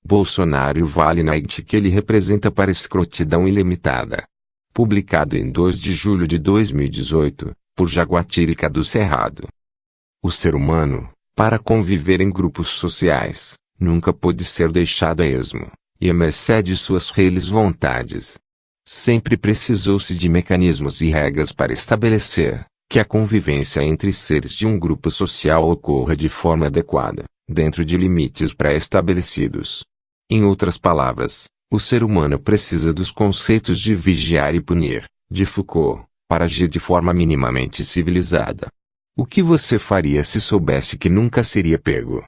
Bolsonaro e o Vale Night que ele representa para escrotidão ilimitada. Publicado em 2 de julho de 2018, por Jaguatirica do Cerrado. O ser humano, para conviver em grupos sociais, nunca pôde ser deixado a esmo, e à mercê de suas reles vontades. Sempre precisou-se de mecanismos e regras para estabelecer que a convivência entre seres de um grupo social ocorra de forma adequada, dentro de limites pré-estabelecidos. Em outras palavras, o ser humano precisa dos conceitos de vigiar e punir, de Foucault, para agir de forma minimamente civilizada. O que você faria se soubesse que nunca seria pego?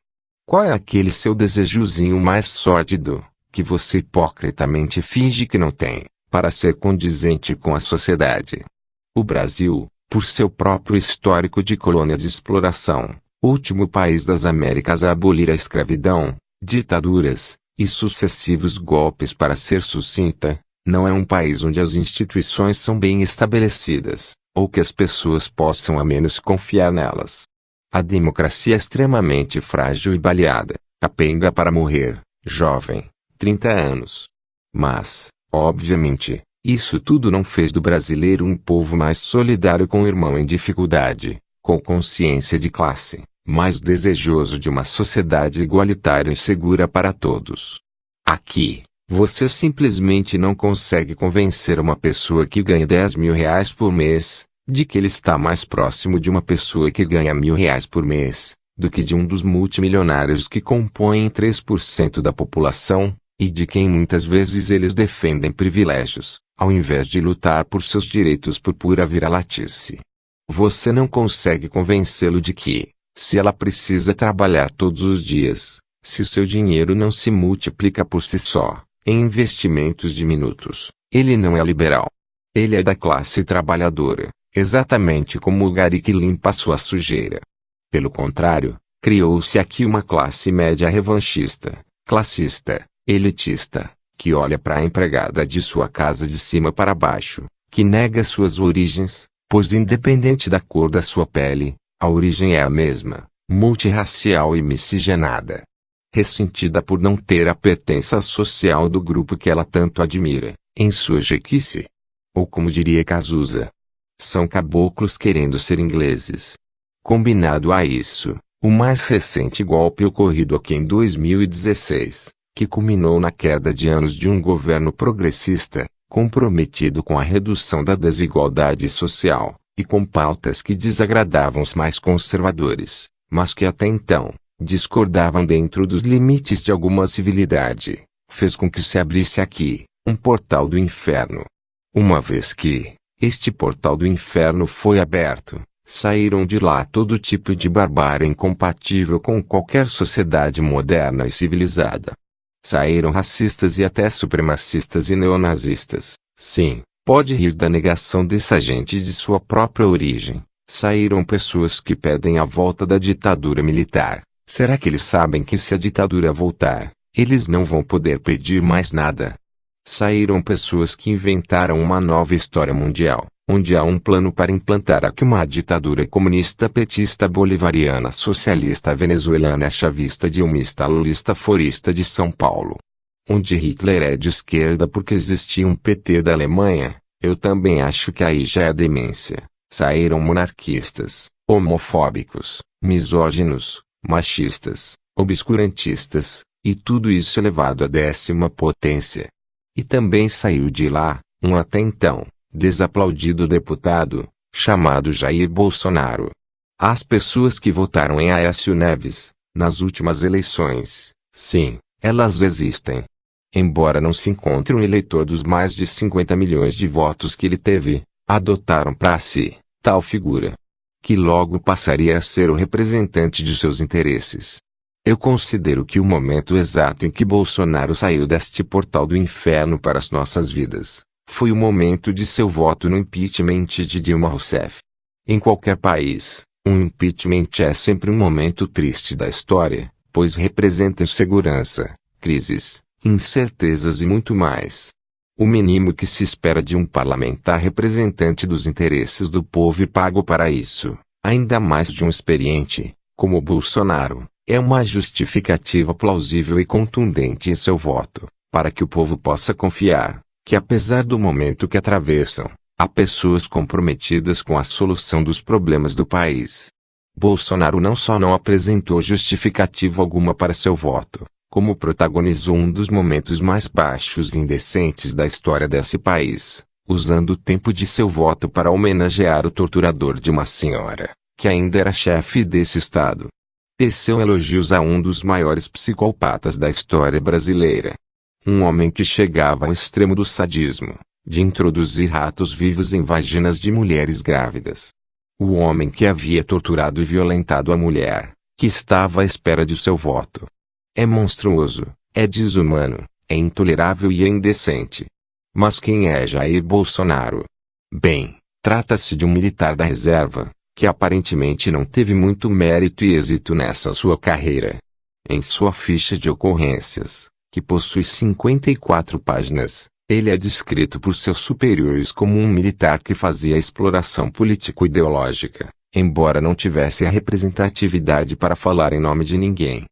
Qual é aquele seu desejozinho mais sórdido, que você hipocritamente finge que não tem, para ser condizente com a sociedade? O Brasil, por seu próprio histórico de colônia de exploração, último país das Américas a abolir a escravidão, ditaduras e sucessivos golpes para ser sucinta, não é um país onde as instituições são bem estabelecidas, ou que as pessoas possam ao menos confiar nelas. A democracia é extremamente frágil e baleada, capenga para morrer, jovem, 30 anos. Mas, obviamente, isso tudo não fez do brasileiro um povo mais solidário com o irmão em dificuldade, com consciência de classe, mais desejoso de uma sociedade igualitária e segura para todos. Aqui, você simplesmente não consegue convencer uma pessoa que ganha R$ 10.000 por mês, de que ele está mais próximo de uma pessoa que ganha R$ 1.000 por mês, do que de um dos multimilionários que compõem 3% da população, e de quem muitas vezes eles defendem privilégios, ao invés de lutar por seus direitos por pura vira-latice. Você não consegue convencê-lo de que, se ela precisa trabalhar todos os dias, se seu dinheiro não se multiplica por si só, em investimentos diminutos, ele não é liberal. Ele é da classe trabalhadora, exatamente como o gari que limpa sua sujeira. Pelo contrário, criou-se aqui uma classe média revanchista, classista, elitista, que olha para a empregada de sua casa de cima para baixo, que nega suas origens, pois independente da cor da sua pele, a origem é a mesma, multirracial e miscigenada. Ressentida por não ter a pertença social do grupo que ela tanto admira, em sua jequice. Ou como diria Cazuza, são caboclos querendo ser ingleses. Combinado a isso, o mais recente golpe ocorrido aqui em 2016, que culminou na queda de anos de um governo progressista, comprometido com a redução da desigualdade social, e com pautas que desagradavam os mais conservadores, mas que até então, discordavam dentro dos limites de alguma civilidade, fez com que se abrisse aqui, um portal do inferno. Uma vez que, este portal do inferno foi aberto, saíram de lá todo tipo de barbárie incompatível com qualquer sociedade moderna e civilizada. Saíram racistas e até supremacistas e neonazistas. Sim, pode rir da negação dessa gente de sua própria origem. Saíram pessoas que pedem a volta da ditadura militar. Será que eles sabem que se a ditadura voltar, eles não vão poder pedir mais nada? Saíram pessoas que inventaram uma nova história mundial, onde há um plano para implantar aqui uma ditadura comunista, petista, bolivariana, socialista, venezuelana, chavista, dilmista, lulista, forista de São Paulo. Onde Hitler é de esquerda porque existia um PT da Alemanha, eu também acho que aí já é demência. Saíram monarquistas, homofóbicos, misóginos, machistas, obscurantistas, e tudo isso elevado à 10ª potência. E também saiu de lá, um até então, desaplaudido deputado, chamado Jair Bolsonaro. As pessoas que votaram em Aécio Neves, nas últimas eleições, sim, elas existem. Embora não se encontre um eleitor dos mais de 50 milhões de votos que ele teve, adotaram para si, tal figura, que logo passaria a ser o representante de seus interesses. Eu considero que o momento exato em que Bolsonaro saiu deste portal do inferno para as nossas vidas, foi o momento de seu voto no impeachment de Dilma Rousseff. Em qualquer país, um impeachment é sempre um momento triste da história, pois representa insegurança, crises, incertezas e muito mais. O mínimo que se espera de um parlamentar representante dos interesses do povo e pago para isso, ainda mais de um experiente, como Bolsonaro, É uma justificativa plausível e contundente em seu voto, para que o povo possa confiar que, apesar do momento que atravessam, há pessoas comprometidas com a solução dos problemas do país. Bolsonaro não só não apresentou justificativa alguma para seu voto, como protagonizou um dos momentos mais baixos e indecentes da história desse país, usando o tempo de seu voto para homenagear o torturador de uma senhora, que ainda era chefe desse estado. Teceu elogios a um dos maiores psicopatas da história brasileira. Um homem que chegava ao extremo do sadismo, de introduzir ratos vivos em vaginas de mulheres grávidas. O homem que havia torturado e violentado a mulher, que estava à espera de seu voto. É monstruoso, é desumano, é intolerável e é indecente. Mas quem é Jair Bolsonaro? Bem, trata-se de um militar da reserva, que aparentemente não teve muito mérito e êxito nessa sua carreira. Em sua ficha de ocorrências, que possui 54 páginas, ele é descrito por seus superiores como um militar que fazia exploração político-ideológica, embora não tivesse a representatividade para falar em nome de ninguém.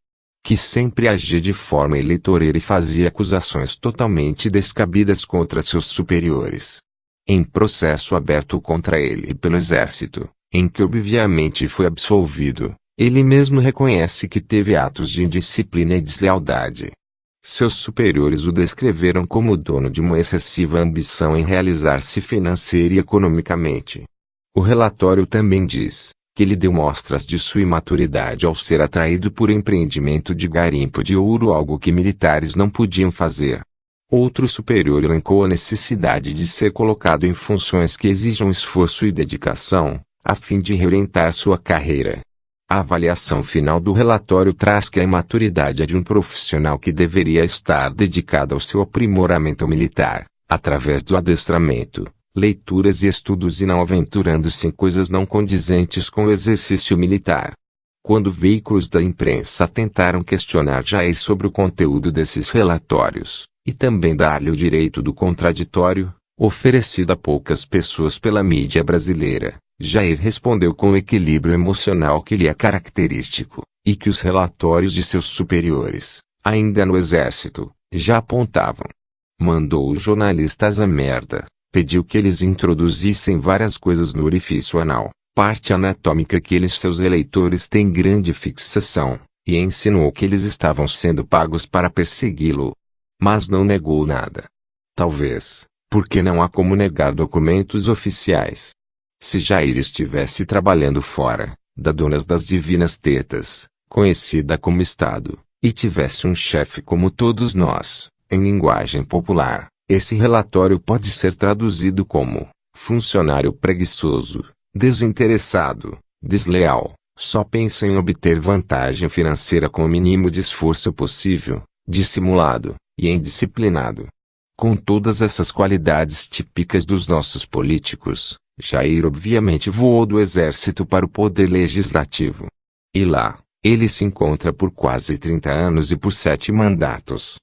Que sempre agia de forma eleitoreira e fazia acusações totalmente descabidas contra seus superiores. Em processo aberto contra ele pelo Exército, em que obviamente foi absolvido, ele mesmo reconhece que teve atos de indisciplina e deslealdade. Seus superiores o descreveram como dono de uma excessiva ambição em realizar-se financeira e economicamente. O relatório também diz que ele deu mostras de sua imaturidade ao ser atraído por empreendimento de garimpo de ouro, algo que militares não podiam fazer. Outro superior elencou a necessidade de ser colocado em funções que exijam esforço e dedicação, a fim de reorientar sua carreira. A avaliação final do relatório traz que a imaturidade é de um profissional que deveria estar dedicado ao seu aprimoramento militar, através do adestramento, leituras e estudos e não aventurando-se em coisas não condizentes com o exercício militar. Quando veículos da imprensa tentaram questionar Jair sobre o conteúdo desses relatórios, e também dar-lhe o direito do contraditório, oferecido a poucas pessoas pela mídia brasileira, Jair respondeu com o equilíbrio emocional que lhe é característico, e que os relatórios de seus superiores, ainda no Exército, já apontavam. Mandou os jornalistas a merda, pediu que eles introduzissem várias coisas no orifício anal, parte anatômica que eles seus eleitores têm grande fixação, e ensinou que eles estavam sendo pagos para persegui-lo. Mas não negou nada. Talvez, porque não há como negar documentos oficiais. Se Jair estivesse trabalhando fora, da Donas das Divinas Tetas, conhecida como Estado, e tivesse um chefe como todos nós, em linguagem popular, esse relatório pode ser traduzido como funcionário preguiçoso, desinteressado, desleal, só pensa em obter vantagem financeira com o mínimo de esforço possível, dissimulado e indisciplinado. Com todas essas qualidades típicas dos nossos políticos, Jair obviamente voou do Exército para o poder legislativo. E lá, ele se encontra por quase 30 anos e por 7 mandatos.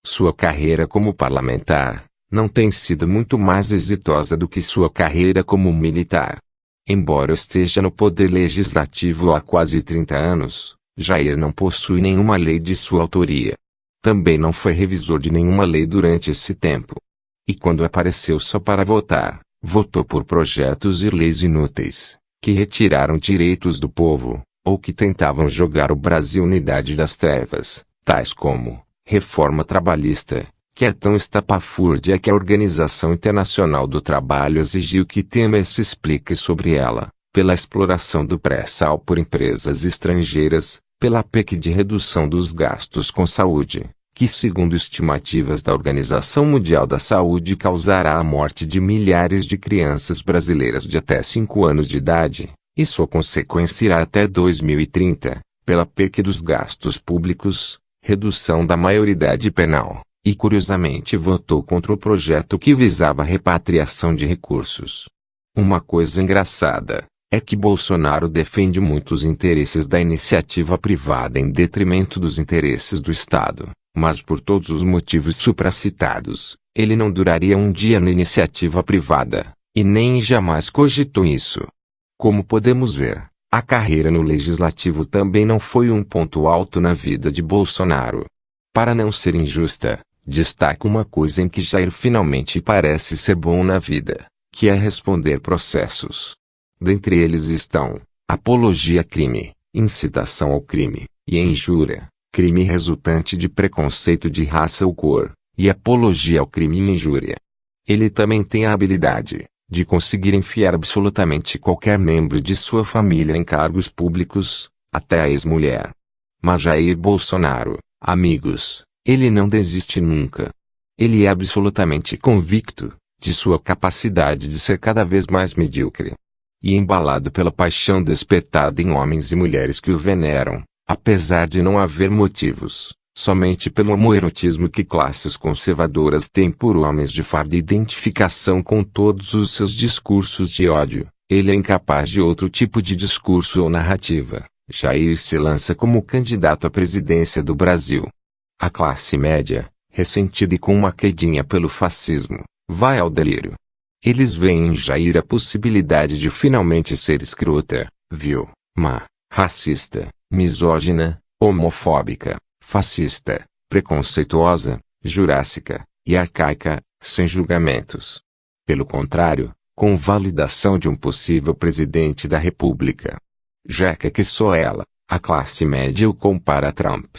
Sua carreira como parlamentar não tem sido muito mais exitosa do que sua carreira como militar. Embora esteja no poder legislativo há quase 30 anos, Jair não possui nenhuma lei de sua autoria. Também não foi revisor de nenhuma lei durante esse tempo. E quando apareceu só para votar, votou por projetos e leis inúteis, que retiraram direitos do povo, ou que tentavam jogar o Brasil na idade das trevas, tais como reforma trabalhista, que é tão estapafúrdia que a Organização Internacional do Trabalho exigiu que Temer se explique sobre ela, pela exploração do pré-sal por empresas estrangeiras, pela PEC de redução dos gastos com saúde, que segundo estimativas da Organização Mundial da Saúde causará a morte de milhares de crianças brasileiras de até 5 anos de idade, e sua consequência irá até 2030, pela PEC dos gastos públicos, redução da maioridade penal, e curiosamente votou contra o projeto que visava a repatriação de recursos. Uma coisa engraçada é que Bolsonaro defende muitos interesses da iniciativa privada em detrimento dos interesses do Estado. Mas por todos os motivos supracitados, ele não duraria um dia na iniciativa privada, e nem jamais cogitou isso. Como podemos ver, A carreira no legislativo também não foi um ponto alto na vida de Bolsonaro. Para não ser injusta, destaco uma coisa em que Jair finalmente parece ser bom na vida, que é responder processos. Dentre eles estão apologia a crime, incitação ao crime, e injúria, crime resultante de preconceito de raça ou cor, e apologia ao crime e injúria. Ele também tem a habilidade de conseguir enfiar absolutamente qualquer membro de sua família em cargos públicos, até a ex-mulher. Mas Jair Bolsonaro, amigos, ele não desiste nunca. Ele é absolutamente convicto de sua capacidade de ser cada vez mais medíocre. E embalado pela paixão despertada em homens e mulheres que o veneram, apesar de não haver motivos, somente pelo homoerotismo que classes conservadoras têm por homens de farda e identificação com todos os seus discursos de ódio, ele é incapaz de outro tipo de discurso ou narrativa. Jair se lança como candidato à presidência do Brasil. A classe média, ressentida e com uma quedinha pelo fascismo, vai ao delírio. Eles veem em Jair a possibilidade de finalmente ser escrota, vil, má, racista, misógina, homofóbica, fascista, preconceituosa, jurássica e arcaica, sem julgamentos. Pelo contrário, com validação de um possível presidente da República. Já que só ela, a classe média, o compara a Trump.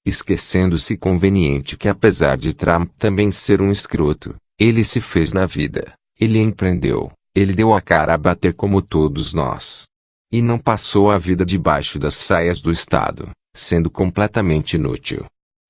Esquecendo-se conveniente que apesar de Trump também ser um escroto, ele se fez na vida, ele empreendeu, ele deu a cara a bater como todos nós. E não passou a vida debaixo das saias do Estado, sendo completamente inútil.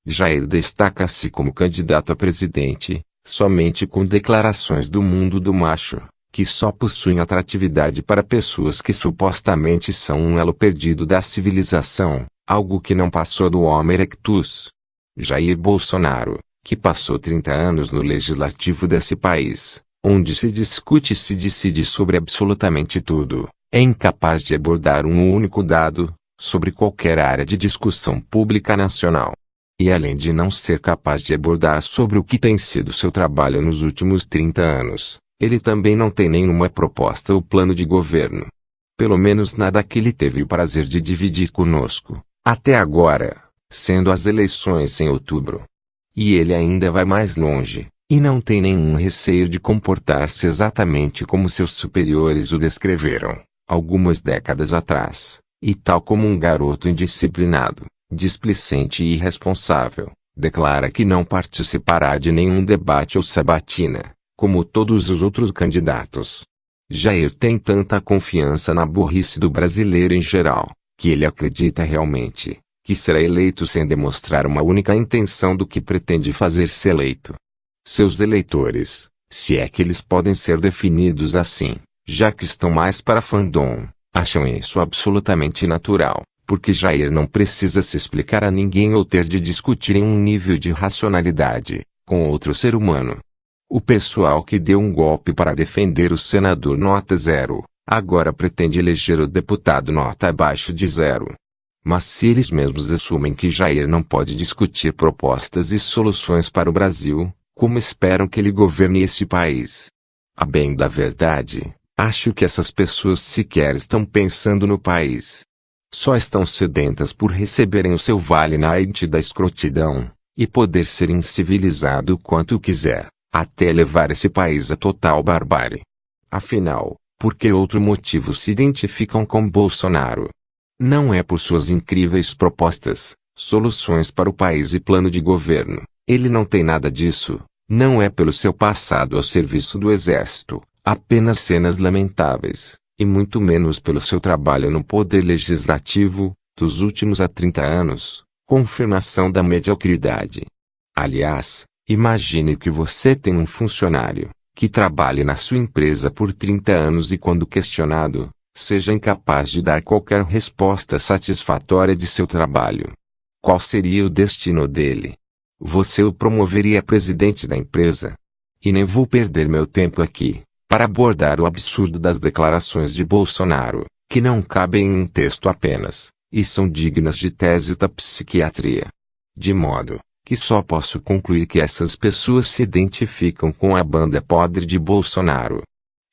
Jair destaca-se como candidato a presidente, somente com declarações do mundo do macho, que só possuem atratividade para pessoas que supostamente são um elo perdido da civilização, algo que não passou do Homo erectus. Jair Bolsonaro, que passou 30 anos no legislativo desse país, onde se discute e se decide sobre absolutamente tudo, é incapaz de abordar um único dado sobre qualquer área de discussão pública nacional. E além de não ser capaz de abordar sobre o que tem sido seu trabalho nos últimos 30 anos, ele também não tem nenhuma proposta ou plano de governo. Pelo menos nada que ele teve o prazer de dividir conosco, até agora, sendo as eleições em outubro. E ele ainda vai mais longe, e não tem nenhum receio de comportar-se exatamente como seus superiores o descreveram, algumas décadas atrás, e tal como um garoto indisciplinado, displicente e irresponsável, declara que não participará de nenhum debate ou sabatina, como todos os outros candidatos. Jair tem tanta confiança na burrice do brasileiro em geral, que ele acredita realmente que será eleito sem demonstrar uma única intenção do que pretende fazer-se eleito. Seus eleitores, se é que eles podem ser definidos assim, já que estão mais para fandom, acham isso absolutamente natural, porque Jair não precisa se explicar a ninguém ou ter de discutir em um nível de racionalidade com outro ser humano. O pessoal que deu um golpe para defender o senador nota 0, agora pretende eleger o deputado nota abaixo de 0. Mas se eles mesmos assumem que Jair não pode discutir propostas e soluções para o Brasil, como esperam que ele governe esse país? A bem da verdade, acho que essas pessoas sequer estão pensando no país. Só estão sedentas por receberem o seu vale-night da escrotidão, e poder ser incivilizado quanto quiser, até levar esse país a total barbárie. Afinal, por que outro motivo se identificam com Bolsonaro? Não é por suas incríveis propostas, soluções para o país e plano de governo, ele não tem nada disso. Não é pelo seu passado ao serviço do exército, apenas cenas lamentáveis, e muito menos pelo seu trabalho no poder legislativo, dos últimos 30 anos, confirmação da mediocridade. Aliás, imagine que você tem um funcionário, que trabalhe na sua empresa por 30 anos e quando questionado, seja incapaz de dar qualquer resposta satisfatória de seu trabalho. Qual seria o destino dele? Você o promoveria a presidente da empresa? E nem vou perder meu tempo aqui, para abordar o absurdo das declarações de Bolsonaro, que não cabem em um texto apenas, e são dignas de teses da psiquiatria. De modo que só posso concluir que essas pessoas se identificam com a banda podre de Bolsonaro.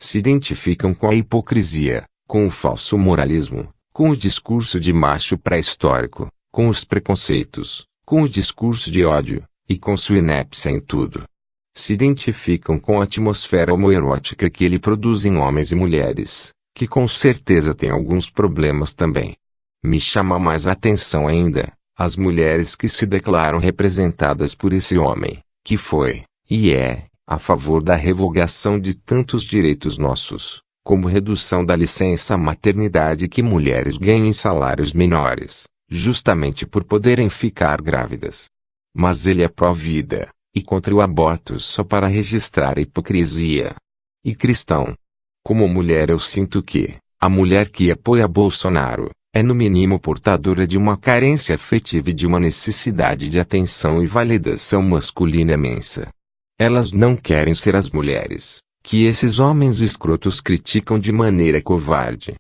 Se identificam com a hipocrisia, com o falso moralismo, com o discurso de macho pré-histórico, com os preconceitos, com o discurso de ódio, e com sua inépcia em tudo. Se identificam com a atmosfera homoerótica que ele produz em homens e mulheres, que com certeza tem alguns problemas também. Me chama mais a atenção ainda, as mulheres que se declaram representadas por esse homem, que foi, e é, a favor da revogação de tantos direitos nossos, como redução da licença maternidade e que mulheres ganhem salários menores, justamente por poderem ficar grávidas. Mas ele é pró-vida, e contra o aborto só para registrar a hipocrisia. E cristão. Como mulher eu sinto que, a mulher que apoia Bolsonaro, é no mínimo portadora de uma carência afetiva e de uma necessidade de atenção e validação masculina imensa. Elas não querem ser as mulheres, que esses homens escrotos criticam de maneira covarde.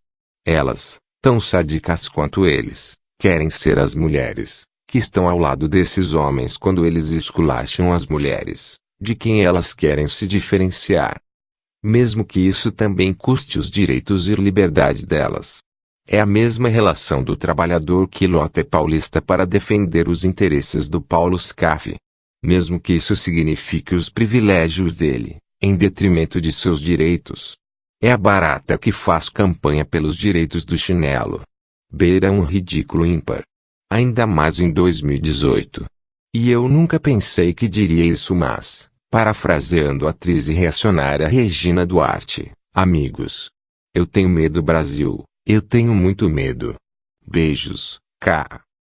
Elas, tão sádicas quanto eles, querem ser as mulheres, que estão ao lado desses homens quando eles esculacham as mulheres, de quem elas querem se diferenciar. Mesmo que isso também custe os direitos e liberdade delas. É a mesma relação do trabalhador que lota paulista para defender os interesses do Paulo Scaff. Mesmo que isso signifique os privilégios dele, em detrimento de seus direitos. É a barata que faz campanha pelos direitos do chinelo. Beira um ridículo ímpar. Ainda mais em 2018. E eu nunca pensei que diria isso, mas, parafraseando a atriz e reacionária Regina Duarte, amigos. Eu tenho medo, Brasil, eu tenho muito medo. Beijos, K.